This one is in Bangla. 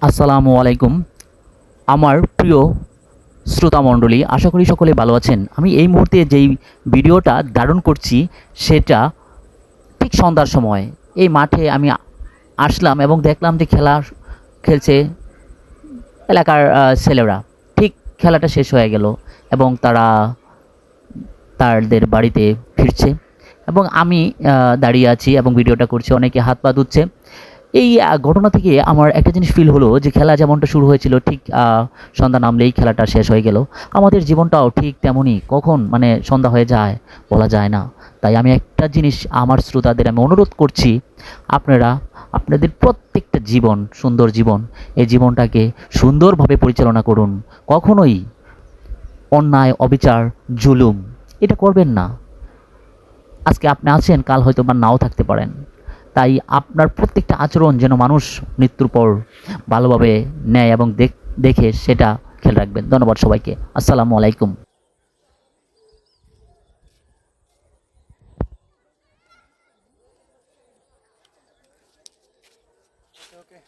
আসসালামু আলাইকুম। আমার প্রিয় শ্রোতামণ্ডলী, আশা করি সকলে ভালো আছেন। আমি এই মুহূর্তে যেই ভিডিওটা ধারণ করছি সেটা ঠিক সন্ধ্যার সময় এই মাঠে আমি আসলাম এবং দেখলাম যে খেলা খেলছে এলাকার ছেলেরা। ঠিক খেলাটা শেষ হয়ে গেল এবং তারা তাদের বাড়িতে ফিরছে এবং আমি দাঁড়িয়ে আছি এবং ভিডিওটা করছি। অনেকে হাত পা ধুচ্ছে। এই ঘটনা থেকে আমার একটা জিনিস ফিল হলো যে খেলা যেমনটা শুরু হয়েছিল ঠিক সন্ধ্যা নামলেই খেলাটা শেষ হয়ে গেল। আমাদের জীবনটাও ঠিক তেমনই, কখন মানে সন্ধ্যা হয়ে যায় বলা যায় না। তাই আমি একটা জিনিস আমার শ্রোতাদের আমি অনুরোধ করছি, আপনারা আপনাদের প্রত্যেকটা জীবন সুন্দর জীবন, এই জীবনটাকে সুন্দরভাবে পরিচালনা করুন। কখনোই অন্যায়, অবিচার, জুলুম এটা করবেন না। আজকে আপনি আছেন, কাল হয়তো বা নাও থাকতে পারেন। তাই আপনার প্রত্যেকটা আচরণ যেন মানুষ মৃত্যুর পর ভালোভাবে নেয় এবং দেখে সেটা খেয়াল রাখবেন। ধন্যবাদ সবাইকে। আসসালামু আলাইকুম। Okay.